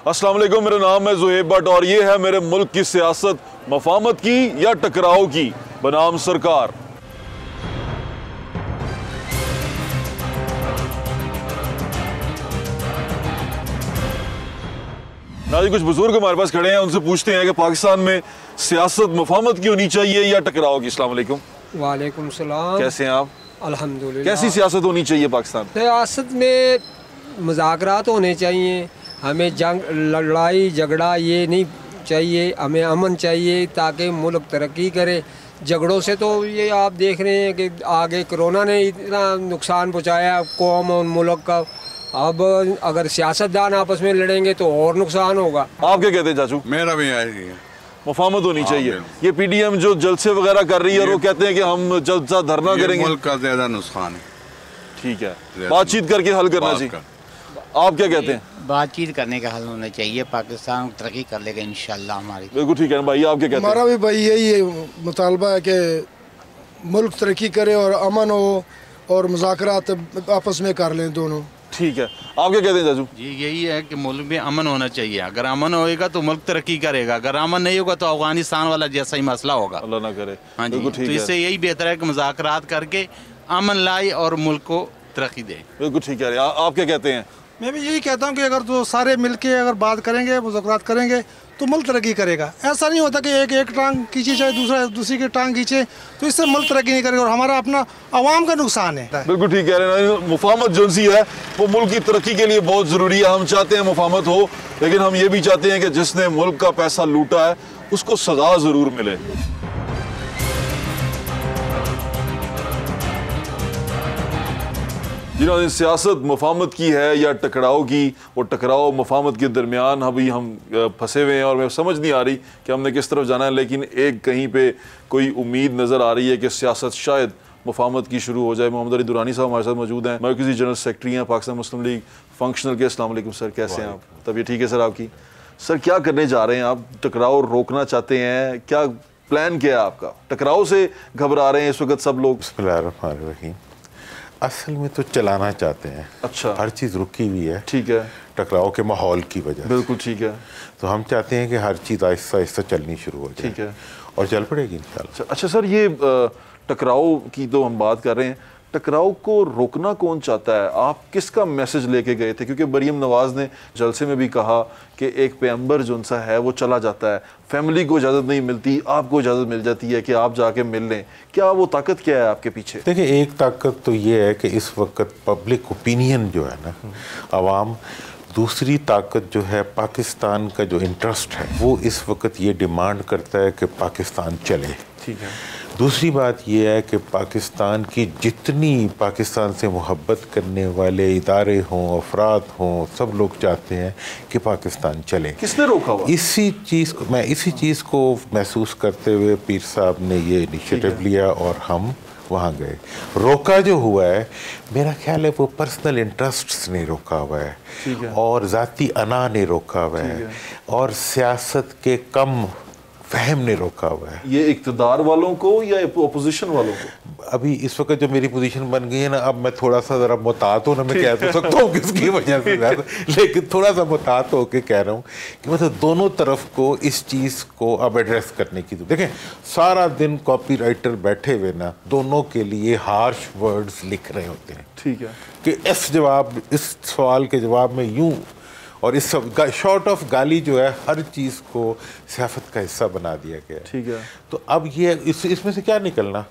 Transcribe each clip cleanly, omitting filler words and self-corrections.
अस्सलाम वालेकुम, मेरा नाम है ज़ुहैब भट्ट और ये है मेरे मुल्क की सियासत, मफामत की या टकराव की बनाम सरकार। नाज़रीन, कुछ बुजुर्ग हमारे पास खड़े हैं, उनसे पूछते हैं कि पाकिस्तान में सियासत मफामत की होनी चाहिए या टकराव की। अस्सलाम वालेकुम। वालेकुम सलाम। कैसे हैं आप? अल्हम्दुलिल्लाह। कैसी सियासत होनी चाहिए पाकिस्तान? सियासत में मुज़ाकरात होने चाहिए, हमें जंग लड़ाई झगड़ा ये नहीं चाहिए, हमें अमन चाहिए ताकि मुल्क तरक्की करे। झगड़ों से तो ये आप देख रहे हैं कि आगे कोरोना ने इतना नुकसान पहुँचाया कौम और मुल्क का। अब अगर सियासतदान आपस में लड़ेंगे तो और नुकसान होगा। आप क्या कहते हैं चाचू? मेरा भी है, मफामत होनी चाहिए। ये पीडीएम जो जलसे वगैरह कर रही है और वो कहते हैं कि हम जलसा धरना करेंगे, मुल्क का ज्यादा नुकसान है। ठीक है, बातचीत करके हल करना चाहिए। आप क्या कहते हैं? बातचीत करने का हल होना चाहिए, पाकिस्तान तरक्की कर लेगा इंशाल्लाह हमारी। बिल्कुल ठीक है भाई, आप क्या कहते हैं? हमारा भी भाई यही मुतालबा है कि मुल्क तरक्की करे और अमन हो और मुज़ाकरात आपस में कर लें दोनों। ठीक है, आप क्या कहते हैं चाचू? जी यही है कि मुल्क में अमन होना चाहिए। अगर अमन होएगा तो मुल्क तरक्की करेगा, अगर अमन नहीं होगा तो अफगानिस्तान वाला जैसा ही मसला होगा। अल्लाह ना करे। हाँ जी, तो इससे यही बेहतर है कि मुज़ाकरात करके अमन लाए और मुल्क को तरक्की दे। बिल्कुल ठीक है। आप क्या कहते हैं? मैं भी यही कहता हूँ कि अगर तो सारे मिलके अगर बात करेंगे, मुज़ाकरात करेंगे तो मुल्क तरक्की करेगा। ऐसा नहीं होता कि एक टांग खींची जाए, दूसरी की टांग खींचे, तो इससे मुल्क तरक्की नहीं करेगा और हमारा अपना आवाम का नुकसान है। बिल्कुल ठीक कह रहे हैं। मुफाहमत जो सी है वो मुल्क की तरक्की के लिए बहुत ज़रूरी है। हम चाहते हैं मुफाहमत हो, लेकिन हम ये भी चाहते हैं कि जिसने मुल्क का पैसा लूटा है उसको सजा ज़रूर मिले। जिन्होंने सियासत मुफाहमत की है या टकराव की, वो टकराव मुफाहमत के दरमियान अभी हम फंसे हुए हैं और मैं समझ नहीं आ रही कि हमने किस तरफ जाना है। लेकिन एक कहीं पे कोई उम्मीद नज़र आ रही है कि सियासत शायद मुफाहमत की शुरू हो जाए। मोहम्मद अली दुरानी साहब हमारे साथ मौजूद हैं, मरकज़ी जनरल सेक्रेटरी हैं पाकिस्तान मुस्लिम लीग फंक्शनल के। अस्सलाम वालेकुम सर, कैसे हैं आप? तबीयत ठीक है सर आपकी? सर क्या करने जा रहे हैं आप? टकराव रोकना चाहते हैं, क्या प्लान क्या है आपका? टकराव से घबरा रहे हैं इस वक्त सब लोग? बिस्मिल्लाहिर्रहमानिर्रहीम। असल में तो चलाना चाहते हैं। अच्छा, हर चीज़ रुकी हुई है, ठीक है, टकराव के माहौल की वजह। बिल्कुल ठीक है। तो हम चाहते हैं कि हर चीज़ आहिस्ता आहिस्ता चलनी शुरू हो जाए, ठीक है, और चल पड़ेगी इंशाल्लाह। अच्छा सर, ये टकराव की तो हम बात कर रहे हैं, टकराव को रोकना कौन चाहता है? आप किसका मैसेज लेके गए थे? क्योंकि मरीम नवाज़ ने जलसे में भी कहा कि एक पैगंबर जो सा है वो चला जाता है, फैमिली को इजाज़त नहीं मिलती, आपको इजाज़त मिल जाती है कि आप जाके मिल लें। क्या वो ताकत क्या है आपके पीछे? देखिए, एक ताकत तो ये है कि इस वक्त पब्लिक ओपिनियन जो है ना, आवाम। दूसरी ताकत जो है पाकिस्तान का जो इंटरेस्ट है, वो इस वक्त ये डिमांड करता है कि पाकिस्तान चले। ठीक है। दूसरी बात यह है कि पाकिस्तान की जितनी पाकिस्तान से मोहब्बत करने वाले इदारे हों, अफराद हों, सब लोग चाहते हैं कि पाकिस्तान चले। किसने रोका हुआ? इसी चीज़ को महसूस करते हुए पीर साहब ने ये इनिशिएटिव लिया और हम वहाँ गए। रोका जो हुआ है, मेरा ख्याल है वो पर्सनल इंटरेस्ट्स ने रोका हुआ है, और ज़ाती अना ने रोका हुआ है, और सियासत के कम फहम ने रोका हुआ है। ये इक़्तिदार वालों को या अपोजिशन वालों को? अभी इस वक्त जो मेरी पोजीशन बन गई है ना, अब मैं थोड़ा सा ज़रा मुतात हूँ ना, मैं कह तो सकता हूँ किसकी वजह से, लेकिन थोड़ा सा मुतात होकर कह रहा हूँ कि मतलब दोनों तरफ को इस चीज़ को अब एड्रेस करने की। देखें, सारा दिन कॉपी राइटर बैठे हुए ना दोनों के लिए हार्श वर्ड्स लिख रहे होते हैं। ठीक है, कि इस सवाल के जवाब में यूँ, और इस सब शॉर्ट ऑफ गाली जो है हर चीज़ को सियासत का हिस्सा बना दिया गया। ठीक है। तो अब ये इसमें से क्या निकलना?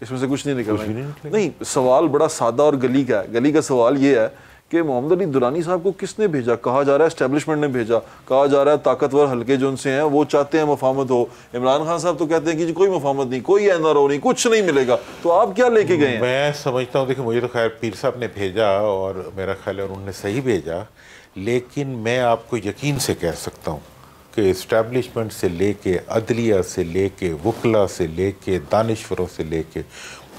इसमें से कुछ नहीं निकलना। नहीं, सवाल बड़ा सादा और गली का है। गली का सवाल ये है कि मोहम्मद अली दुरानी साहब को किसने भेजा? कहा जा रहा है एस्टेब्लिशमेंट ने भेजा, कहा जा रहा है ताकतवर हल्के जो उनसे हैं वो चाहते हैं मुफाहमत हो। इमरान खान साहब तो कहते हैं कि कोई मुफाहमत नहीं, कोई एनआरओ नहीं, कुछ नहीं मिलेगा। तो आप क्या लेके गए हैं? मैं समझता हूँ, देखिए मुझे तो खैर पीर साहब ने भेजा और मेरा ख्याल है उन्होंने सही भेजा, लेकिन मैं आपको यकीन से कह सकता हूँ कि इस्टेब्लिशमेंट से लेके, अदलिया से लेके, वकला से लेके, दानिश्वरों से लेके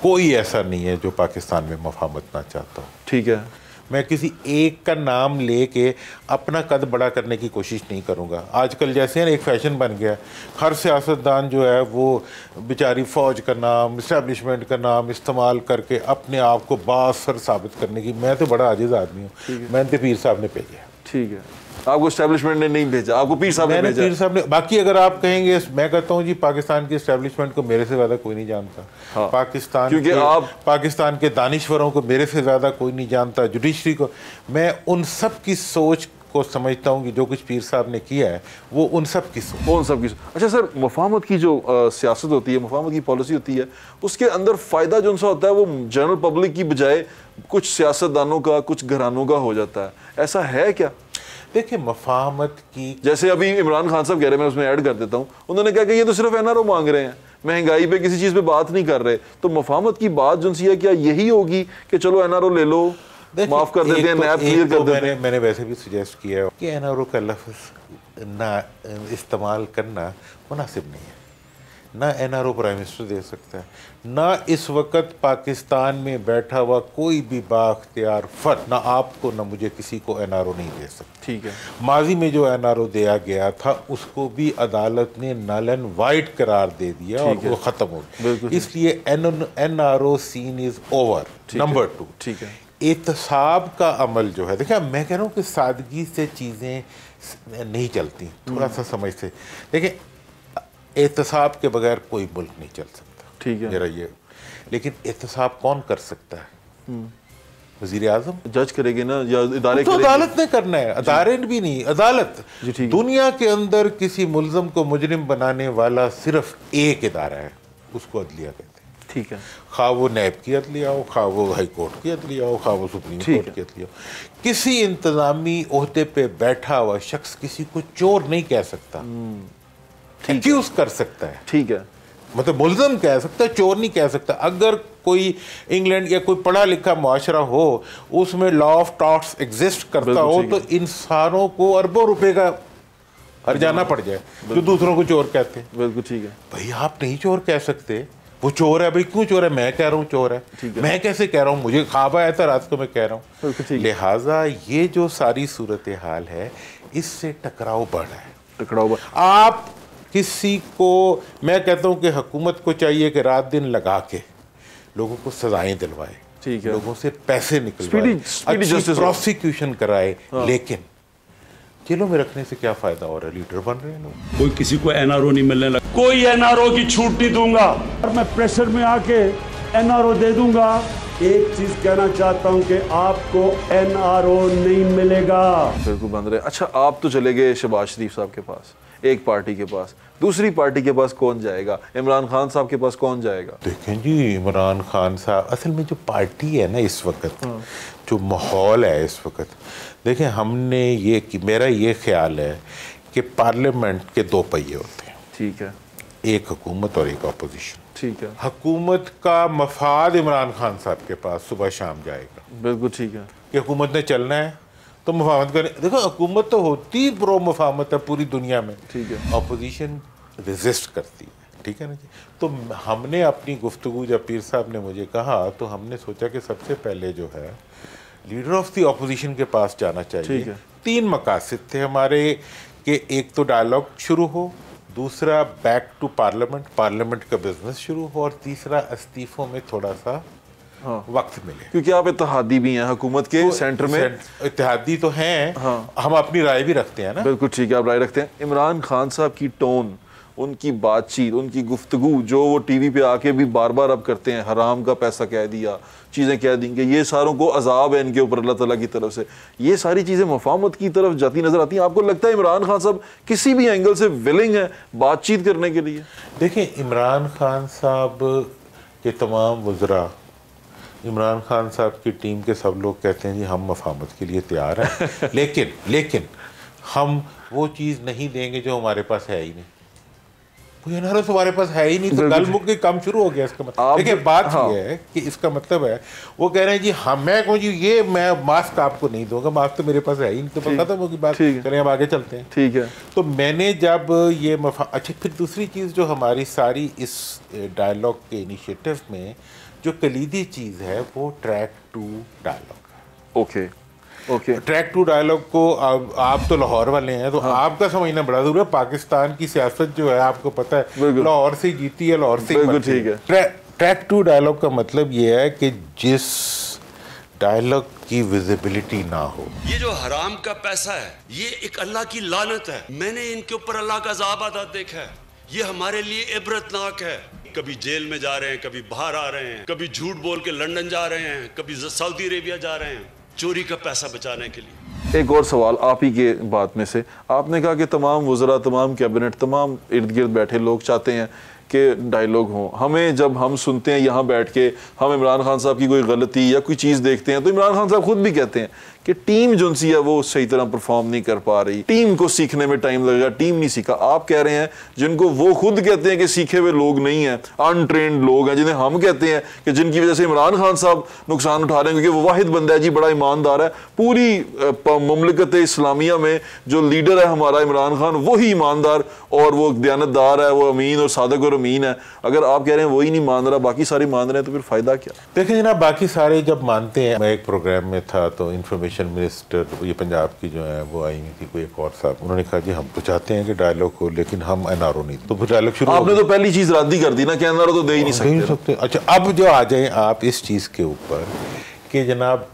कोई ऐसा नहीं है जो पाकिस्तान में मुफाहमत ना चाहता हो। ठीक है। मैं किसी एक का नाम लेके अपना कद बड़ा करने की कोशिश नहीं करूँगा। आजकल जैसे एक फ़ैशन बन गया, हर सियासतदान जो है वो बेचारी फ़ौज का नाम, इस्टेब्लिशमेंट का नाम इस्तेमाल करके अपने आप को बाअसर साबित करने की। मैं तो बड़ा आजिज़ आदमी हूँ, मैंने तो पीर साहब ने भेजा। ठीक है, आपको एस्टेब्लिशमेंट ने नहीं भेजा, आपको पीर साहब ने भेजा। पीर साहब ने, बाकी अगर आप कहेंगे, मैं कहता हूँ जी पाकिस्तान की एस्टेब्लिशमेंट को मेरे से ज़्यादा कोई नहीं जानता। हाँ, पाकिस्तान के दानिश्वरों को मेरे से ज़्यादा कोई नहीं जानता, जुडिशरी को। मैं उन सब की सोच को समझता हूँ कि जो कुछ पीर साहब ने किया है वो उन सब की सोच। अच्छा सर, मुफाहमत की जो सियासत होती है, मुफाहमत की पॉलिसी होती है, उसके अंदर फ़ायदा जो उनसा होता है वो जनरल पब्लिक की बजाय कुछ सियासतदानों का, कुछ घरानों का हो जाता है, ऐसा है क्या? देखिए मुफाहमत की, जैसे अभी इमरान खान साहब कह रहे हैं, मैं उसमें ऐड कर देता हूँ, उन्होंने कहा कि ये तो सिर्फ एनआरओ मांग रहे हैं, महंगाई पे किसी चीज़ पे बात नहीं कर रहे। तो मुफाहमत की बात जो है क्या यही होगी कि चलो एनआरओ ले लो, माफ कर देते हैं, नैब क्लियर कर देते हैं? मैंने वैसे भी सजेस्ट किया है कि एनआरओ का लफ्ज़ ना इस्तेमाल करना मुनासिब नहीं है। ना एनआरओ प्राइम मिनिस्टर दे सकता है, ना इस वक्त पाकिस्तान में बैठा हुआ कोई भी बाख्तियार फर्द, ना आपको ना मुझे, किसी को एनआरओ नहीं दे सकता। ठीक है। माजी में जो एनआरओ दिया गया था उसको भी अदालत ने नल एंड वाइट करार दे दिया और वो ख़त्म हो गया। इसलिए NRO scene is over. Number 2, ठीक है, एहतसाब का अमल जो है, देखिए मैं कह रहा हूँ कि सादगी से चीज़ें नहीं चलती, थोड़ा सा समझ से। देखिए एहतसाब के बगैर कोई मुल्क नहीं चल सकता, ठीक है, मेरा ये। लेकिन एहतसाब कौन कर सकता है? वज़ीर आज़म जज करेंगे ना, या इदारे तो अदालत ने करना है, अदारे भी नहीं, अदालत। दुनिया के अंदर किसी मुल्ज़म को मुजरिम बनाने वाला सिर्फ एक इदारा है, उसको अदलिया कहते हैं। ठीक है, खा वो नैब की अदलिया हो, खा वो हाई कोर्ट की अदलिया हो, खा वो सुप्रीम कोर्ट की अदलिया हो। किसी इंतजामी ओहदे पे बैठा हुआ शख्स किसी को चोर नहीं कह सकता, एक्यूज कर सकता है। ठीक है, मतलब मुल्ज़म कह सकता है, चोर नहीं कह सकता। अगर कोई इंग्लैंड या कोई पढ़ा लिखा मुआशरा हो, उसमें लॉ ऑफ टॉर्ट्स एग्जिस्ट करता हो, तो इंसानों को अरबों रुपए का हर्जाना पड़ जाए जो दूसरों को चोर कहते हैं। बिल्कुल ठीक है। भाई आप नहीं चोर कह सकते, वो चोर है। भाई क्यों चोर है? मैं कह रहा हूँ चोर है, मैं कैसे कह रहा हूँ? मुझे ख्वाब आया था रात को, मैं कह रहा हूँ। लिहाजा ये जो सारी सूरत हाल है, इससे टकराव बढ़ रहा है। टकराव आप किसी को, मैं कहता हूँ कि हुकूमत को चाहिए कि रात दिन लगा के लोगों को सजाएं दिलवाए, ठीक है, लोगों से पैसे निकलवाए, अच्छी प्रोसिक्यूशन कराए। लेकिन जेलों में रखने से क्या फायदा हो रहा है? लीडर बन रहे हैं लोग। कोई किसी को एनआरओ नहीं मिलने लगा, कोई एनआरओ की छूट नहीं दूंगा और मैं प्रेशर में आके एनआरओ दे दूंगा। एक चीज कहना चाहता हूं कि आपको एनआरओ नहीं मिलेगा। बिल्कुल बंद रहे। अच्छा, आप तो चले गए शहबाज शरीफ साहब के पास, एक पार्टी के पास, दूसरी पार्टी के पास कौन जाएगा? इमरान खान साहब के पास कौन जाएगा? देखें जी, इमरान खान साहब, असल में जो पार्टी है ना इस वक्त, जो माहौल है इस वक्त, देखें हमने ये कि मेरा ये ख्याल है कि पार्लियामेंट के दो पहिए होते हैं, ठीक है, एक हुकूमत और एक अपोजिशन। ठीक है, हुकूमत का मफाद इमरान खान साहब के पास सुबह शाम जाएगा। बिल्कुल ठीक है, कि हुकूमत ने चलना है तो मुफाहमत करें। देखो हुकूमत तो होती प्रो मुफाहमत है पूरी दुनिया में, ठीक है, अपोजिशन रेजिस्ट करती है, ठीक है ना जी। तो हमने अपनी गुफ्तगू, जब पीर साहब ने मुझे कहा, तो हमने सोचा कि सबसे पहले जो है लीडर ऑफ द अपोजिशन के पास जाना चाहिए। 3 मकासद थे हमारे कि एक तो डायलॉग शुरू हो, दूसरा बैक टू पार्लियामेंट, पार्लियामेंट का बिजनेस शुरू हो, और तीसरा इस्तीफों में थोड़ा सा वक्त मिले, क्योंकि आप इत्तेहादी भी हैं हुकूमत के, तो सेंटर में इत्तेहादी तो हैं। हम अपनी राय भी रखते हैं ना। बिल्कुल ठीक है, आप राय रखते हैं। इमरान खान साहब की टोन, उनकी बातचीत, उनकी गुफ्तगू जो वो टीवी पे आके भी बार बार अब करते हैं, हराम का पैसा कह दिया, चीज़ें कह देंगे, ये सारों को अजाब है इनके ऊपर अल्लाह ताला की तरफ से, ये सारी चीज़ें मुफाहमत की तरफ जाती नज़र आती हैं। आपको लगता है इमरान खान साहब किसी भी एंगल से विलिंग है बातचीत करने के लिए? देखिए, इमरान खान साहब के तमाम वज़रा, इमरान खान साहब की टीम के सब लोग कहते हैं जी हम मुफाहमत के लिए तैयार हैं, लेकिन हम वो चीज़ नहीं देंगे जो हमारे पास है ही नहीं। एनआरओ तो हमारे पास है ही नहीं, तो गल मुक के काम शुरू हो गया। इसका मतलब देखिए बात ये है कि इसका मतलब है वो कह रहे हैं जी मैं कहूँ जी ये मैं मास्क आपको नहीं दूंगा, मास्क तो मेरे पास है ही नहीं, तो खत्म होगी बात, चलें अब आगे चलते हैं। ठीक है, तो मैंने जब ये अच्छा, फिर दूसरी चीज़ जो हमारी सारी इस डायलॉग के इनिशिएटिव में जो कलीदी चीज़ है वो track two dialogue. Okay, track two dialogue को आप तो लाहौर वाले हैं, तो आपका समझना बड़ा जरूरी है। पाकिस्तान की सियासत जो है आपको पता है लाहौर से जीती है, लाहौर से ठीक है। ट्रैक टू डायलॉग का मतलब ये है कि जिस डायलॉग की विजिबिलिटी ना हो। ये जो हराम का पैसा है ये एक अल्लाह की लानत है। मैंने इनके ऊपर अल्लाह का अज़ाब आता देखा है। ये हमारे लिए इबरतनाक है। कभी जेल में जा रहे हैं, कभी बाहर आ रहे हैं, कभी झूठ बोल के लंदन जा रहे हैं, कभी सऊदी अरेबिया जा रहे हैं चोरी का पैसा बचाने के लिए। एक और सवाल आप ही के बात में से, आपने कहा कि तमाम वज़रा, तमाम कैबिनेट, तमाम इर्द गिर्द बैठे लोग चाहते हैं कि डायलॉग हों। हमें जब हम सुनते हैं यहाँ बैठ के, हम इमरान खान साहब की कोई गलती या कोई चीज़ देखते हैं तो इमरान खान साहब खुद भी कहते हैं कि टीम जो सी है वो सही तरह परफॉर्म नहीं कर पा रही, टीम को सीखने में टाइम लगेगा, टीम नहीं सीखा। आप कह रहे हैं जिनको वो खुद कहते हैं कि सीखे हुए लोग नहीं हैं, अनट्रेंड लोग हैं, जिन्हें हम कहते हैं कि जिनकी वजह से इमरान खान साहब नुकसान उठा रहे हैं, क्योंकि वो वाहिद बंदा है जी, बड़ा ईमानदार है। पूरी मुमलिकत इस्लामिया में जो लीडर है हमारा इमरान खान, वही ईमानदार और वो दयानतदार है, वो अमीन और सादक और अमीन है। अगर आप कह रहे हैं वही नहीं मान रहा, बाकी सारे मान रहे हैं, तो फिर फायदा क्या? देखिए जनाब, बाकी सारे जब मानते हैं, मैं एक प्रोग्राम में था तो इंफॉर्मेशन मिनिस्टर ये पंजाब की जो है वो आई हुई थी, कोई एक और साहब, उन्होंने कहा जी हम तो चाहते हैं कि डायलॉग हो लेकिन हम एनआरओ नहीं। तो डायलॉग शुरू, आपने तो पहली चीज रद्द ही कर दी ना कि एनआरओ तो दे ही नहीं सकते। अच्छा, अब जो आ जाए आप इस चीज़ के ऊपर कि जनाब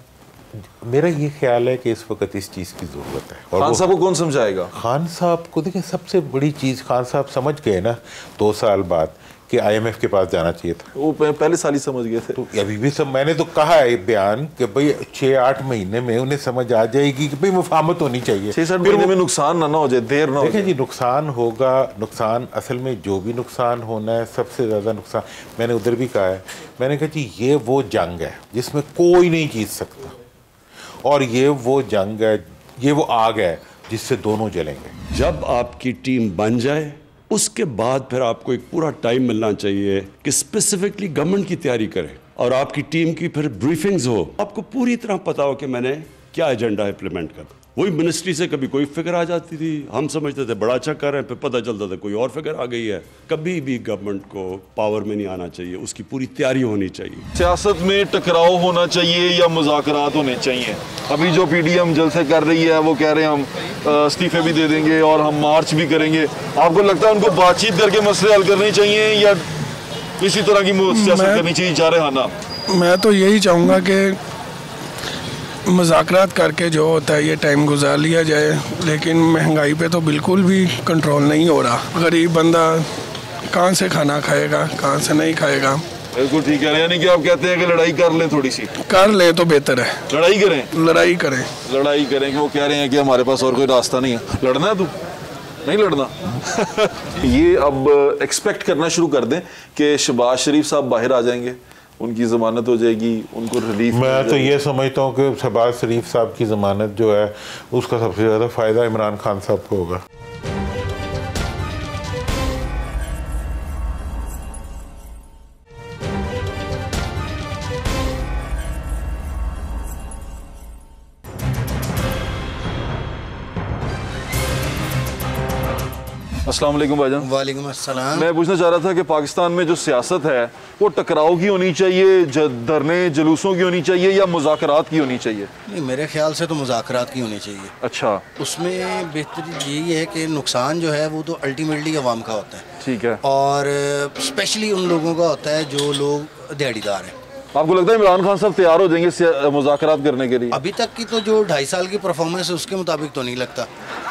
मेरा ये ख्याल है कि इस वक्त इस चीज़ की ज़रूरत है। और खान साहब को कौन समझाएगा? खान साहब को देखिए, सबसे बड़ी चीज़ खान साहब समझ गए ना 2 साल बाद कि IMF के पास जाना चाहिए था। वो पहले साल ही समझ गए थे। तो अभी भी सब, मैंने तो कहा है बयान कि भाई 6-8 महीने में उन्हें समझ आ जाएगी कि भाई मुफाहमत होनी चाहिए। 6-7 महीने में नुकसान ना हो जाए, देर ना हो जाए। देखिए जी, नुकसान होगा। नुकसान असल में जो भी नुकसान होना है, सबसे ज़्यादा नुकसान मैंने उधर भी कहा है, मैंने कहा जी ये वो जंग है जिसमें कोई नहीं जीत सकता, और ये वो जंग है, ये वो आग है जिससे दोनों जलेंगे। जब आपकी टीम बन जाए उसके बाद फिर आपको एक पूरा टाइम मिलना चाहिए कि स्पेसिफिकली गवर्नमेंट की तैयारी करें और आपकी टीम की फिर ब्रीफिंग्स हो, आपको पूरी तरह पता हो कि मैंने क्या एजेंडा इम्प्लीमेंट करना। वही मिनिस्ट्री से कभी कोई फिगर आ जाती थी, हम समझते थे बड़ा अच्छा कर रहे हैं, फिर पता चलता था कोई और फिगर आ गई है। कभी भी गवर्नमेंट को पावर में नहीं आना चाहिए, उसकी पूरी तैयारी होनी चाहिए। सियासत में टकराव होना चाहिए या मुज़ाकरात होने चाहिए? अभी जो PDM जलसे कर रही है वो कह रहे हैं हम इस्तीफे भी दे देंगे और हम मार्च भी करेंगे। आपको लगता है उनको बातचीत करके मसले हल करने चाहिए या किसी तरह की सियासत करनी चाहिए जारहाना? मैं तो यही चाहूँगा कि मुज़ाकरात करके जो होता है ये टाइम गुजार लिया जाए, लेकिन महंगाई पे तो बिल्कुल भी कंट्रोल नहीं हो रहा। गरीब बंदा कहाँ से खाना खाएगा, कहाँ से नहीं खाएगा। बिल्कुल ठीक है, यानी कि आप कहते हैं कि लड़ाई कर लें, थोड़ी सी कर ले तो बेहतर है। लड़ाई करें, लड़ाई करें, लड़ाई करें कि वो कह रहे हैं कि हमारे पास और कोई रास्ता नहीं है। लड़ना है, तू नहीं लड़ना। ये अब एक्सपेक्ट करना शुरू कर दें कि शहबाज शरीफ साहब बाहर आ जाएंगे, उनकी ज़मानत हो जाएगी, उनको रिलीफ। मैं तो ये समझता हूँ कि शहबाज शरीफ साहब की ज़मानत जो है उसका सबसे ज़्यादा फ़ायदा इमरान खान साहब को होगा। अस्सलाम वालेकुम भाईजान। वालेकुम अस्सलाम। मैं पूछना चाह रहा था कि पाकिस्तान में जो सियासत है वो टकराव की होनी चाहिए, धरने जुलूसों की होनी चाहिए या मुज़ाकरात की होनी चाहिए? नहीं, मेरे ख्याल से तो मुज़ाकरात की होनी चाहिए। अच्छा, उसमें बेहतरी यही है कि नुकसान जो है वो तो अल्टीमेटली अवाम का होता है। ठीक है। और स्पेशली उन लोगों का होता है जो लोग दिहाड़ीदार हैं। आपको लगता है इमरान खान साहब तैयार हो जाएंगे मुज़ाकरात करने के लिए? अभी तक की तो जो 2.5 साल की परफॉर्मेंस है उसके मुताबिक तो नहीं लगता।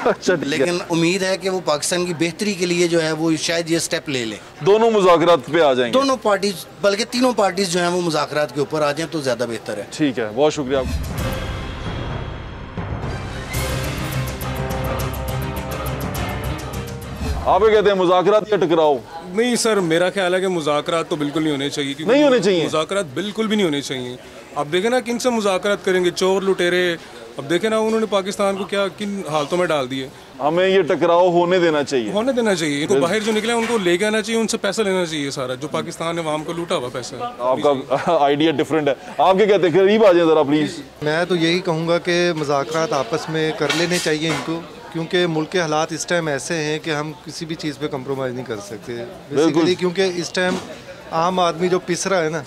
अच्छा, लेकिन उम्मीद है कि वो पाकिस्तान की बेहतरी के लिए जो है वो शायद ये स्टेप ले लें। दोनों मुज़ाकरात पे आ जाएंगे, दोनों पार्टीज, बल्कि तीनों पार्टीज जो हैं वो मुज़ाकरात के ऊपर आ जाएं तो ज़्यादा बेहतर है। ठीक है, बहुत शुक्रिया। आप कहते हैं मुज़ाकरात या टकराओ? नहीं सर, मेरा ख्याल है कि मुज़ाकरात तो बिल्कुल नहीं होने चाहिए। नहीं होने चाहिए मुज़ाकरात बिल्कुल भी नहीं होने चाहिए। अब देखें ना किन से मुज़ाकरात करेंगे, चोर लुटेरे। अब देखें ना उन्होंने पाकिस्तान को क्या किन हालतों में डाल दिए। हमें ये टकराव होने देना चाहिए, होने देना चाहिए। इनको बाहर जो निकले उनको लेके आना चाहिए, उनसे पैसा लेना चाहिए सारा जो पाकिस्तान ने आवाम को लूटा हुआ पैसा। आपका आइडिया डिफरेंट है, आप क्या कहते हैं? करीब आ जाए ज़रा प्लीज़। मैं तो यही कहूँगा कि मुज़ाकरात आपस में कर लेने चाहिए इनको, क्योंकि मुल्क के हालात इस टाइम ऐसे हैं कि हम किसी भी चीज़ पे कंप्रोमाइज़ नहीं कर सकते बेसिकली, क्योंकि इस टाइम आम आदमी जो पिस रहा है ना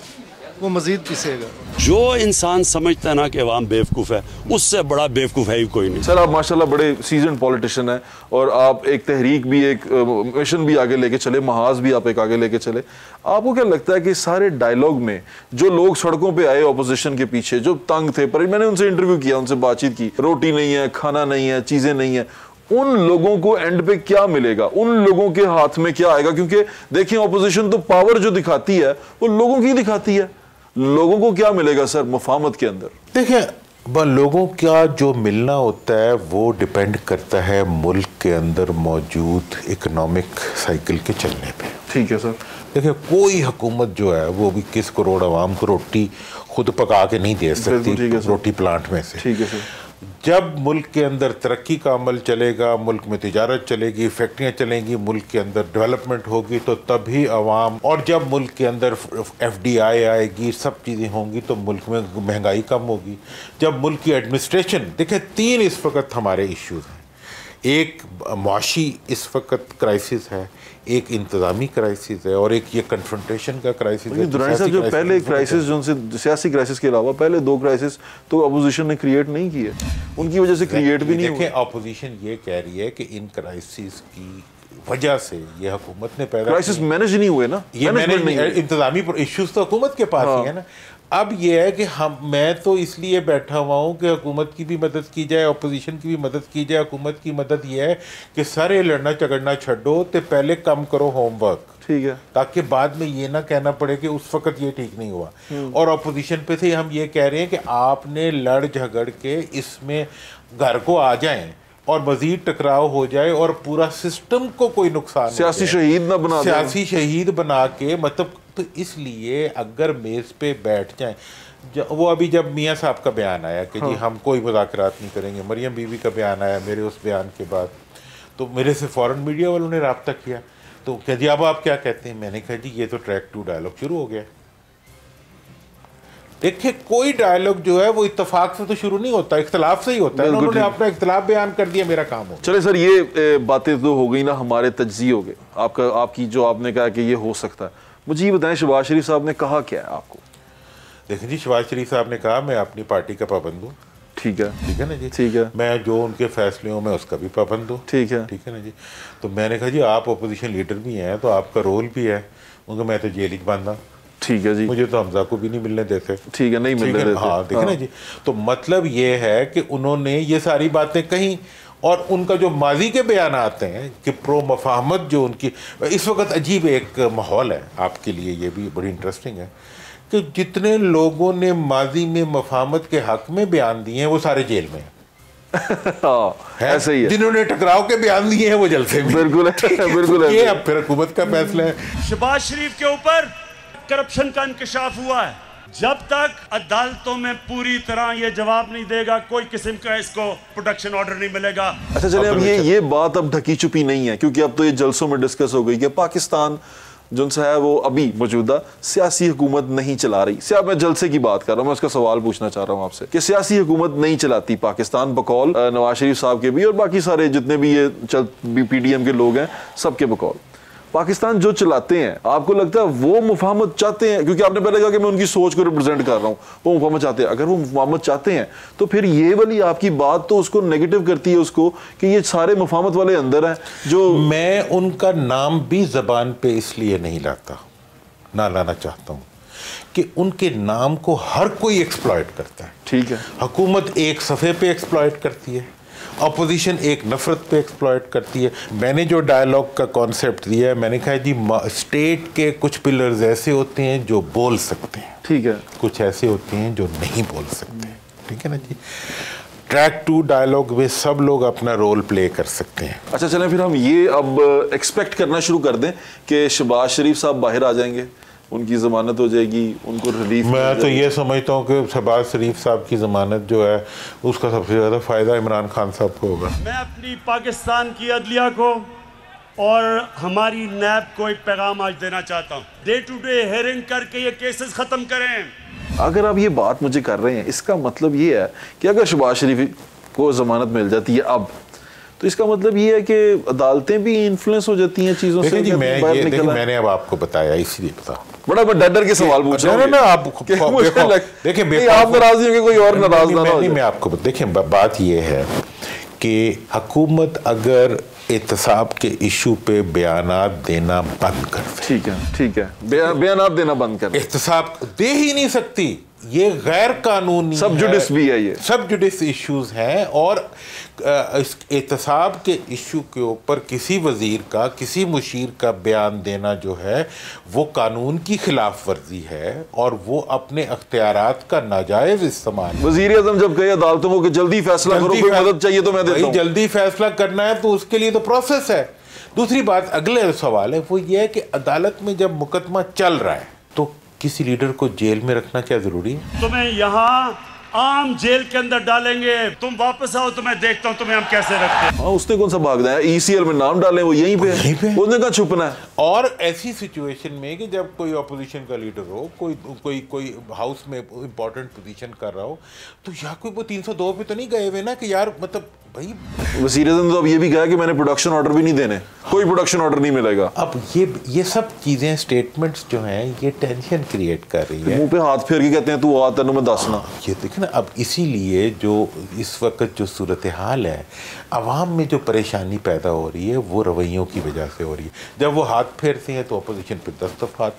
वो मज़ीद पिसेगा। जो इंसान समझता है ना कि अवाम बेवकूफ़ है, उससे बड़ा बेवकूफ़ है ही कोई नहीं। सर आप माशाल्लाह बड़े सीजन पॉलिटिशियन हैं और आप एक तहरीक भी, एक मिशन भी आगे लेके चले, महाज भी आप एक आगे लेके चले। आपको क्या लगता है कि सारे डायलॉग में जो लोग सड़कों पे आए ऑपोजिशन के पीछे, जो तंग थे, पर मैंने उनसे इंटरव्यू किया, उनसे बातचीत की, रोटी नहीं है, खाना नहीं है, चीज़ें नहीं है, उन लोगों को एंड पे क्या मिलेगा? उन लोगों के हाथ में क्या आएगा? क्योंकि देखिए ऑपोजिशन तो पावर जो दिखाती है वो लोगों की दिखाती है। लोगों को क्या मिलेगा सर मुफाहमत के अंदर? देखिए लोगों का जो मिलना होता है वो डिपेंड करता है मुल्क के अंदर मौजूद इकोनॉमिक साइकिल के चलने पे। ठीक है सर। देखिए कोई हुकूमत जो है वो भी 21 करोड़ आवाम को रोटी खुद पका के नहीं दे सकती रोटी प्लांट में से। ठीक है सर। जब मुल्क के अंदर तरक्की का अमल चलेगा, मुल्क में तिजारत चलेगी, फैक्ट्रियाँ चलेंगी, मुल्क के अंदर डेवलपमेंट होगी, तो तभी अवाम, और जब मुल्क के अंदर FDI आएगी, सब चीज़ें होंगी, तो मुल्क में महंगाई कम होगी। जब मुल्क की एडमिनिस्ट्रेशन, देखिए 3 इस वक्त हमारे इश्यूज़ हैं। एक मुआशी इस वक्त क्राइसिस है, एक इंतज़ामी क्राइसिस है, और एक ये कन्फ्रंटेशन का क्राइसिस है। दुरानी साहब जो पहले क्राइसिस, जो उनसे सियासी क्राइसिस के अलावा पहले 2 क्राइसिस तो अपोजिशन ने क्रिएट नहीं किए, उनकी वजह से क्रिएट भी नहीं हुए। देखिए अपोजिशन ये कह रही है कि इन क्राइसिस की वजह से ये हुकूमत ने पैदा, क्राइसिस मैनेज नहीं हुए ना, ये इंतज़ामी इश्यूज तो हुकूमत के पास ही है ना। अब ये है कि मैं तो इसलिए बैठा हुआ हूँ कि हुकूमत की भी मदद की जाए, अपोजिशन की भी मदद की जाए। हुकूमत की मदद ये है कि सारे लड़ना झगड़ना छोड़ो, तो पहले कम करो होमवर्क, ठीक है, ताकि बाद में ये ना कहना पड़े कि उस वक्त ये ठीक नहीं हुआ। और अपोजिशन पे से हम ये कह रहे हैं कि आपने लड़ झगड़ के इसमें घर को आ जाएं और मजीद टकराव हो जाए और पूरा सिस्टम को कोई नुकसान, सियासी शहीद ना बना, सियासी शहीद बना के, मतलब तो इसलिए अगर मेज़ पे बैठ जाएं, वो अभी जब मियाँ साहब का बयान आया कि जी हम कोई मुज़ाकरात नहीं करेंगे, मरियम बीवी का बयान आया मेरे उस बयान के बाद, तो मेरे से फ़ौरन मीडिया वालों ने रब्ता किया, तो क्या जी अब आप क्या कहते हैं? मैंने कहा जी ये तो ट्रैक 2 डायलॉग शुरू हो गया। देखिए कोई डायलॉग जो है वो इत्तेफाक से तो शुरू नहीं होता, इख्तलाफ से ही होता है। उन्होंने अपना इख्तलाफ बयान कर दिया, मेरा काम हो। चले सर, ये बातें तो हो गई ना, हमारे तज्ज़िये हो गए, आपकी जो आपने कहा कि ये हो सकता है। मुझे ये बताएं शहबाज शरीफ साहब ने कहा क्या है आपको? देखिए जी, शहबाज शरीफ साहब ने कहा मैं अपनी पार्टी का पाबंद हूँ। ठीक है, ठीक है ना जी, ठीक है। मैं जो उनके फैसले हूँ मैं उसका भी पाबंद हूँ। ठीक है, ठीक है ना जी। तो मैंने कहा जी आप अपोजिशन लीडर भी हैं तो आपका रोल भी है, उनका मैं तो जेल ही बंद हूँ। ठीक है जी, मुझे तो हमजा को भी नहीं मिलने देते। ठीक है, नहीं मिलने देते। हाँ देखे ना जी, तो मतलब ये है कि उन्होंने ये सारी बातें कही, और उनका जो माजी के बयान आते हैं कि प्रो मफाहमत जो उनकी, इस वक्त अजीब एक माहौल है आपके लिए, ये भी बड़ी इंटरेस्टिंग है कि जितने लोगों ने माजी में मफाहमत के हक में बयान दिए हैं वो सारे जेल में ऐसे ही है। जिन्होंने टकराव के बयान दिए हैं वो जलसे में। बिल्कुल बिल्कुल, ये अब फिर हुकूमत का फैसला है। शहबाज शरीफ के ऊपर करप्शन का इंकशाफ हुआ है, जब तक अदालतों में पूरी तरह ये जवाब नहीं देगा कोई किस्म का इसको प्रोटेक्शन ऑर्डर नहीं मिलेगा। अच्छा चले, अब ये बात अब ढकी छुपी नहीं है, क्योंकि अब तो ये जलसों में डिस्कस हो गई कि पाकिस्तान जो है वो अभी मौजूदा सियासी हुकूमत नहीं चला रही। मैं जलसे की बात कर रहा हूँ, मैं उसका सवाल पूछना चाह रहा हूँ आपसे कि सियासी हुकूमत नहीं चलाती पाकिस्तान, बकौल नवाज शरीफ साहब के भी और बाकी सारे जितने भी ये PDM के लोग हैं सबके बकौल। पाकिस्तान जो चलाते हैं, आपको लगता है वो मुफाहमत चाहते हैं? क्योंकि आपने पहले कहा कि मैं उनकी सोच को रिप्रेजेंट कर रहा हूं, वो मुफाहमत चाहते हैं। अगर वो मुफाहमत चाहते हैं तो फिर ये वाली आपकी बात तो उसको नेगेटिव करती है उसको कि ये सारे मुफाहमत वाले अंदर हैं। जो मैं उनका नाम भी जबान पे इसलिए नहीं ना लाना चाहता हूँ कि उनके नाम को हर कोई एक्सप्लॉइट करता है। ठीक है, हुकूमत एक सफ़े पे एक्सप्लॉइट करती है, अपोजिशन एक नफरत पे एक्सप्लॉइट करती है। मैंने जो डायलॉग का कॉन्सेप्ट दिया है, मैंने कहा जी स्टेट के कुछ पिलर्स ऐसे होते हैं जो बोल सकते हैं, ठीक है, कुछ ऐसे होते हैं जो नहीं बोल सकते, ठीक है ना जी। ट्रैक 2 डायलॉग में सब लोग अपना रोल प्ले कर सकते हैं। अच्छा चलें, फिर हम ये अब एक्सपेक्ट करना शुरू कर दें कि शहबाज शरीफ साहब बाहर आ जाएंगे, उनकी ज़मानत हो जाएगी, उनको रिलीफ। मैं तो ये समझता हूँ कि शहबाज शरीफ साहब की ज़मानत जो है उसका सबसे ज़्यादा फ़ायदा इमरान खान साहब को होगा। मैं अपनी पाकिस्तान की अदलिया को और हमारी नैब को एक पैगाम आज देना चाहता हूँ, डे टू डे हेयरिंग करके ये केसेस ख़त्म करें। अगर आप ये बात मुझे कर रहे हैं, इसका मतलब ये है कि अगर शहबाज शरीफ को ज़मानत मिल जाती है अब, तो इसका मतलब ये है कि अदालतें भी इन्फ्लुएंस हो जाती हैं चीज़ों से। जी मैंने अब आपको बताया, इसीलिए बता बड़ा डर के सवाल पूछ रहा हूं ना आप देखिए आप नाराज नहीं होंगे, कोई और नाराज ना हो। मैं आपको देखिए बात ये है कि हुकूमत अगर एहतसाब के इशू पे बयानात देना बंद कर दे, ठीक है बयानात देना बंद कर, एहतसाब दे ही नहीं सकती, ये गैर कानूनी सब जुडिस भी है, ये सब जुडिस इश्यूज हैं। और इस एहतसाब के इशू के ऊपर किसी वजीर का, किसी मुशीर का बयान देना जो है वो कानून की खिलाफ वर्जी है और वो अपने अख्तियारात का नाजायज इस्तेमाल। वजीर आज़म जब कहे अदालतों को कि जल्दी फैसला करो, कोई मदद चाहिए तो मैं देता हूं। जल्दी फैसला करना है तो उसके लिए तो प्रोसेस है। दूसरी बात, अगले सवाल है वो ये है कि अदालत में जब मुकदमा चल रहा है तो किसी लीडर को जेल में रखना क्या जरूरी है? तुम्हें यहाँ आम जेल के अंदर डालेंगे, तुम वापस आओ तो मैं देखता हूँ तुम्हें हम कैसे रखते हैं। हाँ, उसने कौन सा भागना है, ECL में नाम डालें, वो यहीं पे उसने कहाँ छुपना है। और ऐसी सिचुएशन में कि जब कोई ऑपोजिशन का लीडर हो, कोई हाउस में इंपॉर्टेंट पोजीशन कर रहा हो, तो या कोई वो 302 पे तो नहीं गए हुए ना कि यार मतलब भाई। वज़ीर आज़म तो अब ये भी कहा कि मैंने प्रोडक्शन ऑर्डर भी नहीं देने, कोई प्रोडक्शन ऑर्डर नहीं मिलेगा। अब ये सब चीजें, स्टेटमेंट्स जो हैं ये टेंशन क्रिएट कर रही है। मुंह पे हाथ फेर के कहते हैं तू आ तेनों में दसना। ये देखें ना, अब इसीलिए जो इस वक्त जो सूरत हाल है, अवाम में जो परेशानी पैदा हो रही है वो रवैयों की वजह से हो रही है। जब वो हाथ फेरते हैं तो अपोजिशन पे 10 दफ़ा हाथ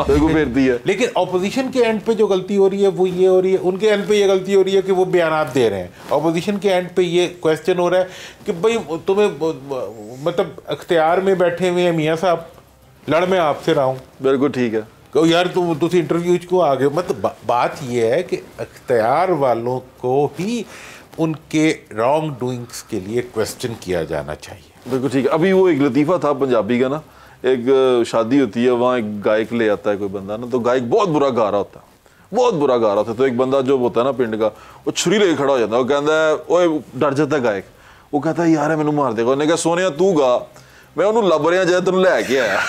फेरती है। लेकिन अपोजिशन के एंड पे जो गलती हो रही है वो ये हो रही है, उनके एंड पे ये गलती हो रही है कि वो बयानात दे रहे हैं। अपोजिशन के एंड पे ये क्वेश्चन हो रहा है कि भाई तुम्हें मतलब अख्तियार में बैठे हुए हैं मियाँ साहब, लड़ में आपसे रहा हूँ। बिल्कुल ठीक है, तो यार तुम इंटरव्यू को आगे मतलब बात ये है कि अख्तियार वालों को ही उनके रॉन्ग डूइंग्स के लिए क्वेश्चन किया जाना चाहिए। बिल्कुल ठीक है। अभी वो एक लतीफ़ा था पंजाबी का ना, एक शादी होती है, वहाँ एक गायक ले आता है कोई बंदा ना, तो गायक बहुत बुरा गा रहा होता है, बहुत बुरा गा रहा था। तो एक बंदा जो होता है ना पिंड का, वो छुरी लेके खड़ा हो जाता है, वो कहता है, ओए डर जाता है गायक, वो कहता है यार मैनू मार देगा। उन्हें कहा सोनिया तू गा, मैं उन्होंने लब रहा जाए तेन लैके आया।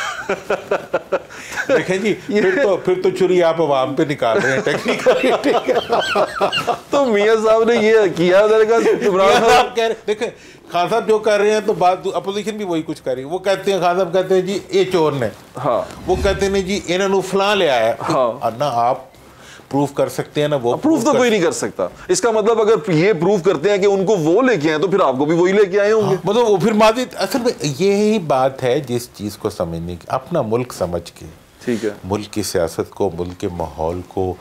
देखें जी, फिर तो छुरी आप अवाम पे निकाल रहे हैं टेक्निकली। तो मियाँ साहब ने ये किया, इमरान साहब कह रहे, देखें खान साहब जो कर रहे हैं तो बात अपोजिशन भी वही कुछ कर रही है। वो कहते हैं, खान साहब कहते हैं जी ये चोर ने, हाँ वो कहते हैं जी इन्होंने फलां ले आया, हाँ ना आप प्रूफ कर सकते हैं ना, वो प्रूफ तो कोई नहीं कर सकता। इसका मतलब अगर ये प्रूफ करते हैं कि उनको वो लेके आए तो फिर आपको भी वही लेके आए होंगे। मतलब वो फिर मादी, असल में यही बात है जिस चीज को समझने की, अपना मुल्क समझ के, ठीक है, मुल्क की सियासत को, मुल्क के माहौल को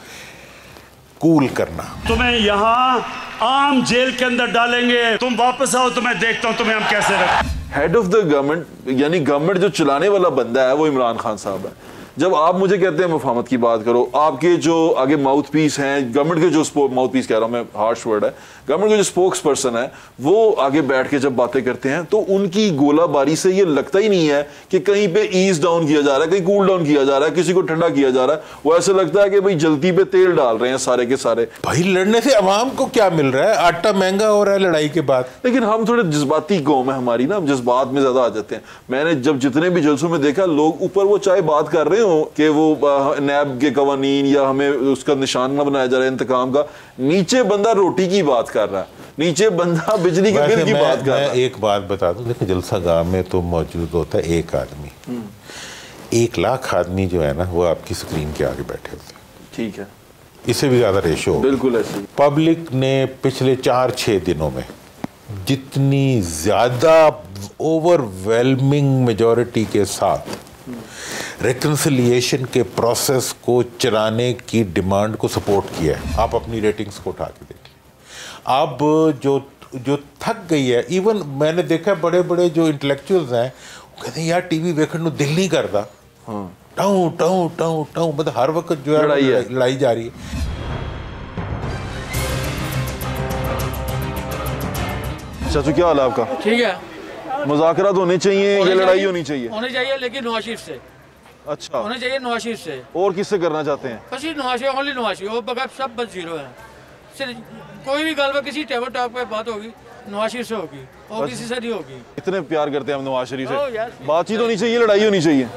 कूल करना। तुम्हें यहाँ आम जेल के अंदर डालेंगे, तुम वापस आओ तो मैं देखता हूँ तुम्हें हम कैसे रखें। हेड ऑफ द गवर्नमेंट यानी गवर्नमेंट जो चलाने वाला बंदा है वो इमरान खान साहब है। जब आप मुझे कहते हैं मुफाहमत की बात करो, आपके जो आगे माउथ पीस हैं, गवर्नमेंट के जो माउथ पीस कह रहा हूँ मैं, हार्श वर्ड है, गवर्नमेंट के जो स्पोक्स पर्सन है वो आगे बैठ के जब बातें करते हैं तो उनकी गोलाबारी से ये लगता ही नहीं है कि कहीं पे ईज डाउन किया जा रहा है, कहीं कूल डाउन किया जा रहा है, किसी को ठंडा किया जा रहा है। वो ऐसा लगता है कि भाई जल्दी पे तेल डाल रहे हैं सारे के सारे। भाई लड़ने से अवाम को क्या मिल रहा है, आटा महंगा हो रहा है लड़ाई के बाद। लेकिन हम थोड़े जज्बाती कौम है हमारी ना, जज्बात में ज्यादा आ जाते हैं। मैंने जब जितने भी जलसों में देखा, लोग ऊपर वो चाहे बात कर रहे हो कि वो नैब के कवानीन या हमें उसका निशान ना बनाया जा रहा है इंतकाम का, नीचे बंदा रोटी की बात कर रहा है, नीचे बंदा बिजली के बिल की बात कर रहा है। एक बात बता दूं, देखो जलसा गाह में तो मौजूद होता है एक आदमी, 1 लाख आदमी जो है ना वो आपकी स्क्रीन के आगे बैठे होते हैं, ठीक है, इससे भी ज्यादा रेशो। बिल्कुल ऐसे। पब्लिक ने पिछले 4-6 दिनों में जितनी ज्यादा ओवरवेलमिंग मेजॉरिटी के साथ रिकन्सिलिएशन के प्रोसेस को चलाने की डिमांड को सपोर्ट किया है। आप अपनी रेटिंग्स को उठा के देखिए। अब जो थक गई है, इवन मैंने देखा बड़े बड़े जो इंटेलेक्चुअल्स हैं वो कहते हैं यार टीवी देखने को दिल नहीं करता, टाऊ टाऊ टाऊ टाऊ, मतलब हर वक्त जो है लड़ाई जा रही है। चाचू क्या हाल है आपका? ठीक है। मुज़ाकरात होने चाहिए या लड़ाई होनी चाहिए? होने चाहिए, लेकिन नवाज शरीफ से। अच्छा, होने चाहिए नवाज शरीफ से। और किससे करना चाहते हैं? बस नवाज शरीफ, ओनली नवाज शरीफ, और बगैर सब बस जीरो है। सिर्फ कोई भी गल किसी टेबल टॉक पे बात होगी नवाज शरीफ से होगी और किसी से नहीं होगी। इतने प्यार करते हैं हम नवाज शरीफ से। बातचीत होनी चाहिए, लड़ाई होनी चाहिए?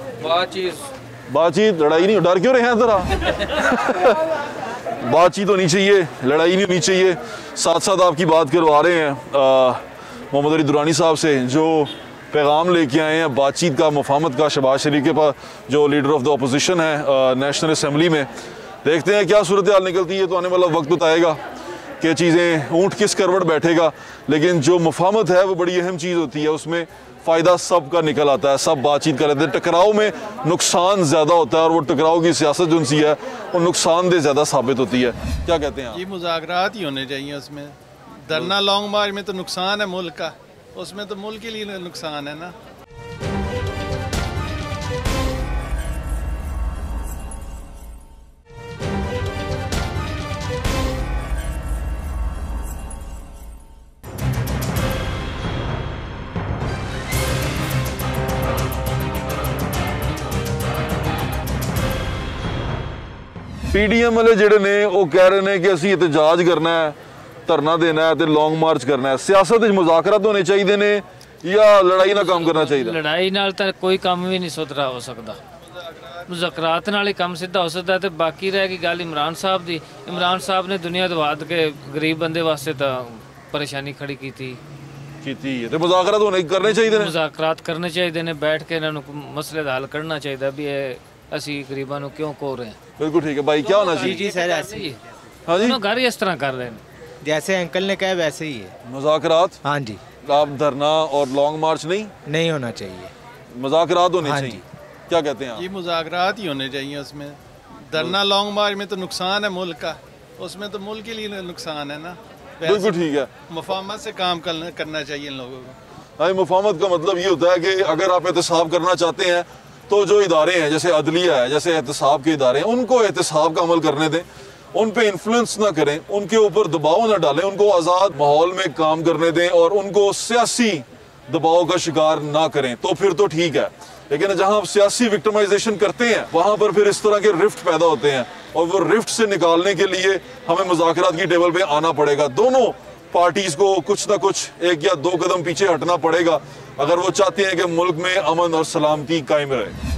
बातचीत, लड़ाई नहीं। डर क्यों रहे हैं जरा? बातचीत होनी चाहिए, लड़ाई नहीं होनी चाहिए। साथ साथ आपकी बात करवा रहे हैं, मोहम्मद अली दुरानी साहब से जो पैगाम लेके आए हैं बातचीत का, मुफाहमत का, शहबाज शरीफ के पास जो लीडर ऑफ द अपोजिशन है नेशनल असम्बली में। देखते हैं क्या सूरत हाल निकलती है, तो आने वाला वक्त बताएगा कि चीज़ें ऊँट किस करवट बैठेगा। लेकिन जो मुफाहमत है वो बड़ी अहम चीज़ होती है, उसमें फ़ायदा सब का निकल आता है, सब बातचीत कर लेते हैं। टकराव में नुकसान ज़्यादा होता है और वो टकराव की सियासत जो सी है वो नुकसानदेह ज़्यादा साबित होती है। क्या कहते हैं आप? ये मुज़ाकरात ही होने चाहिए उसमें। धरना लॉन्ग मार्च में तो नुकसान है मुल्क का, उसमें तो मुल्क के लिए नुकसान है ना। PDM वाले जेडे ने वो कह रहे हैं कि असी एहतजाज करना है, धरना देना है, लॉन्ग मार्च करना है। सियासत मुज़ाकरात होने चाहिए ने या लड़ाई ना काम करना चाहिए? लड़ाई नाल तां कोई काम भी नहीं सुधरा हो सकता, मुज़ाकरात नाल ही काम सीधा हो सकता है। तो बाकी रह गई गल इमरान साहब दी। इमरान साहब ने दुनिया दवाद के गरीब बंदे वास्ते तो परेशानी खड़ी की थी। मुज़ाकरात होने करने चाहिए, मुज़ाकरात करने चाहिए ने, बैठ के इन्होंने मसले दा हल करना चाहिए भी असी गरीबां नूं क्यों को रहे हैं। बिल्कुल ठीक है भाई, क्या होना चाहिए? जी सर ऐसे ही, हाँ जी, घर ही इस तरह कर रहे हैं जैसे अंकल ने कहा वैसे ही है। मुज़ाकरात, हाँ जी, आप धरना और लॉन्ग मार्च नहीं होना चाहिए, मुज़ाकरात होने चाहिए। क्या कहते हैं आप? ये मुज़ाकरात ही होने चाहिए उसमें। धरना लॉन्ग मार्च में तो नुकसान है मुल्क का, उसमें तो मुल्क के लिए नुकसान है ना। बिल्कुल ठीक है, मुफाहमत से काम करना चाहिए इन लोगों को। हाँ, मुफाहमत का मतलब ये होता है कि अगर आप एहतसाब करना चाहते हैं तो जो इदारे हैं जैसे अदलिया है, जैसे एहतसाब के इदारे हैं, उनको एहतसाब का अमल करने दें, उन पे इन्फ्लुएंस ना करें, उनके ऊपर दबाव ना डालें, उनको आज़ाद माहौल में काम करने दें और उनको सियासी दबाव का शिकार ना करें, तो फिर तो ठीक है। लेकिन जहां आप सियासी विक्टिमाइजेशन करते हैं वहां पर फिर इस तरह के रिफ्ट पैदा होते हैं और वो रिफ्ट से निकालने के लिए हमें मुज़ाकरात की टेबल पे आना पड़ेगा। दोनों पार्टीज को कुछ ना कुछ एक या दो कदम पीछे हटना पड़ेगा अगर वो चाहते हैं कि मुल्क में अमन और सलामती कायम रहे।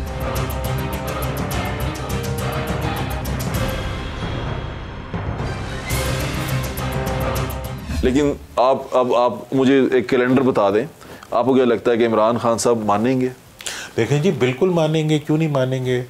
लेकिन आप मुझे एक कैलेंडर बता दें, आपको क्या लगता है कि इमरान खान साहब मानेंगे? देखें जी, बिल्कुल मानेंगे, क्यों नहीं मानेंगे।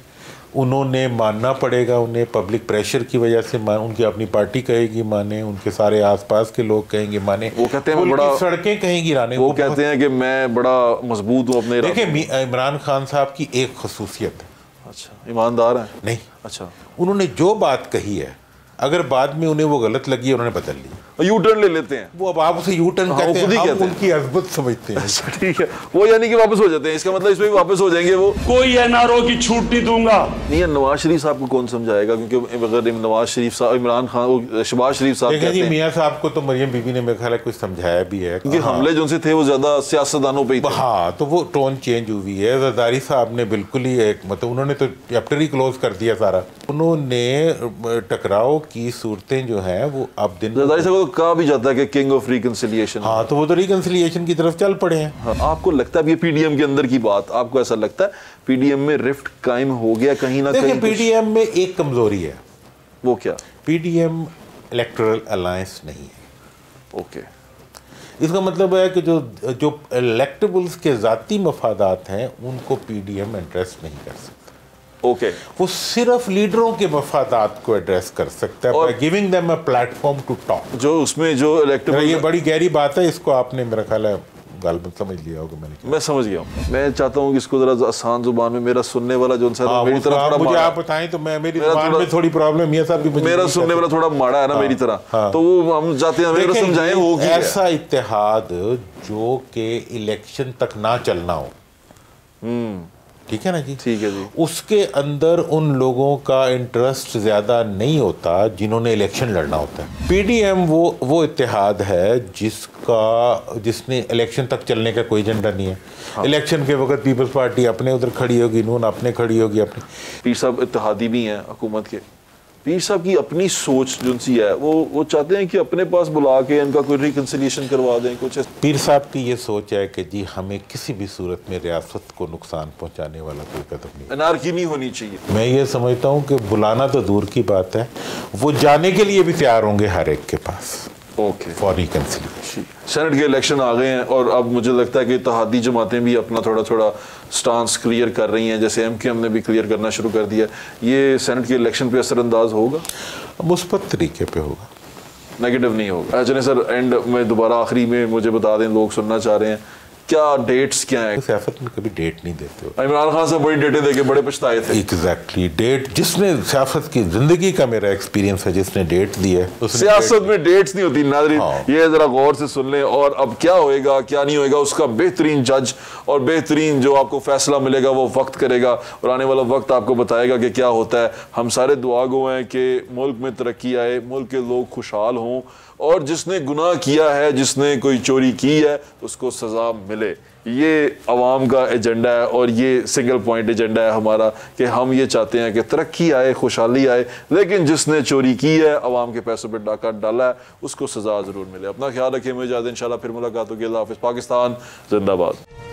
उन्होंने मानना पड़ेगा, उन्हें पब्लिक प्रेशर की वजह से उनकी अपनी पार्टी कहेगी माने, उनके सारे आसपास के लोग कहेंगे माने, वो कहते हैं बड़ा, सड़कें कहेंगी राने, वो कहते हैं कि मैं बड़ा मजबूत हूँ अपने। देखिए इमरान खान साहब की एक खसूसियत है। अच्छा, ईमानदार है? नहीं, अच्छा, उन्होंने जो बात कही है अगर बाद में उन्हें वो गलत लगी है उन्होंने बदल ली, यू टर्न ले लेते हैं। वो अब आप उसे यू टर्न कहते हैं, हम उनकी अज़मत समझते हैं। अच्छा ठीक है, वो यानी कि वापस हो जाते हैं, इसका मतलब इसमें भी वापस हो जाएंगे वो। कोई एनआरओ की छूट नहीं दूंगा। नहीं, नवाज शरीफ साहब को कौन समझाएगा, क्योंकि अगर नवाज शरीफ साहब, इमरान खान, शहबाज शरीफ साहब कहते हैं। मियां साहब को तो मरियम बीबी ने मेरे ख्याल है कुछ समझाया भी है, क्योंकि हमले जो उनसे थे वो ज्यादा सियासतदानों पे ही थे। हाँ, तो वो टोन चेंज हुई है। जरदारी साहब ने बिल्कुल ही एक मतलब उन्होंने तो चैप्टर ही क्लोज कर दिया सारा। उन्होंने टकराव की सूरतें जो हैं वो अब दिन जरदारी साहब को कहा भी जाता है कि किंग ऑफ रिकंसिलिएशन। हाँ, तो वो तो रिकंसिलिएशन की तरफ चल पड़े हैं। हाँ, आपको लगता है ये पीडीएम के अंदर की बात, आपको ऐसा लगता है पीडीएम में रिफ्ट कायम हो गया कहीं ना कहीं? पीडीएम में एक कमजोरी है। वो क्या? पीडीएम इलेक्टोरल अलायंस नहीं है। ओके, इसका मतलब है कि जो इलेक्टेबल्स के ज़ाती मफादात हैं उनको पीडीएम एड्रेस नहीं कर सकता। ओके, वो सिर्फ लीडरों के मफादात को एड्रेस कर सकता है by giving them a platform to talk. जो उसमें जो इलेक्टेबल, ये बड़ी गहरी बात है, इसको आपने मेरा ख्याल है गलत समझ लिया होगा। मैं समझ गया हूँ। मैं चाहता हूँ कि इसको जरा आसान जुबान में मेरा सुनने वाला जो मेरी तरह मुझे आप बताएं तो मैं मेरी जुबान में थोड़ी प्रॉब्लम है साहब, मेरा सुनने वाला थोड़ा माड़ा है ना मेरी तरह, तो वो हम चाहते हैं समझाएं वो ऐसा इत्तेहाद जो कि इलेक्शन तक ना चलना हो। ठीक है ना जी? ठीक है जी। उसके अंदर उन लोगों का इंटरेस्ट ज्यादा नहीं होता जिन्होंने इलेक्शन लड़ना होता है। पीडीएम वो इत्तेहाद है जिसने इलेक्शन तक चलने का कोई एजेंडा नहीं है। हाँ। इलेक्शन के वक्त पीपल्स पार्टी अपने उधर खड़ी होगी, नून अपने खड़ी होगी अपनी। पीर साहब इत्तेहादी भी हैं हुकूमत के। पीर साहब की अपनी सोच जो सी है वो चाहते हैं कि अपने पास बुला के इनका कोई रिकंसिलिएशन करवा दें कुछ। पीर साहब की ये सोच है कि जी हमें किसी भी सूरत में रियासत को नुकसान पहुंचाने वाला कोई कदम नहीं, अनारकी नहीं होनी चाहिए। मैं ये समझता हूँ कि बुलाना तो दूर की बात है, वो जाने के लिए भी तैयार होंगे हर एक के पास। Okay for reconciliation. सेनेट के इलेक्शन आ गए हैं और अब मुझे लगता है कि इत्तेहादी जमातें भी अपना थोड़ा थोड़ा स्टांस क्लियर कर रही हैं, जैसे MQM ने भी क्लियर करना शुरू कर दिया। ये सेनेट के इलेक्शन पे असरअंदाज होगा? मुस्बत तरीके पे होगा, नेगेटिव नहीं होगा। चलिए सर, एंड में दोबारा आखिरी में मुझे बता दें, लोग सुनना चाह रहे हैं, क्या डेट्स क्या हैं? सियासत में कभी डेट नहीं देते हो। इमरान खान साहब बड़ी डेटें देके बड़े पछताए थे। एग्जैक्टली डेट, जिसने सियासत की जिंदगी का मेरा एक्सपीरियंस है, जिसने डेट दी है सियासत में डेट्स नहीं होती नाज़रीन। ये जरा गौर से सुन लें। और अब क्या होएगा क्या नहीं होएगा उसका बेहतरीन जज और बेहतरीन जो आपको फैसला मिलेगा वो वक्त करेगा, और आने वाला वक्त आपको बताएगा कि क्या होता है। हम सारे दुआ गो हैं कि मुल्क में तरक्की आए, मुल्क के लोग खुशहाल हों, और जिसने गुनाह किया है, जिसने कोई चोरी की है, उसको सज़ा मिले। ये अवाम का एजेंडा है और ये सिंगल पॉइंट एजेंडा है हमारा कि हम ये चाहते हैं कि तरक्की आए, खुशहाली आए, लेकिन जिसने चोरी की है, अवाम के पैसों पर डाका डाला है, उसको सज़ा ज़रूर मिले। अपना ख्याल रखें, मुझे इंशाल्लाह फिर मुलाकात होगी। अल्लाह हाफ़िज़। पाकिस्तान जिंदाबाद।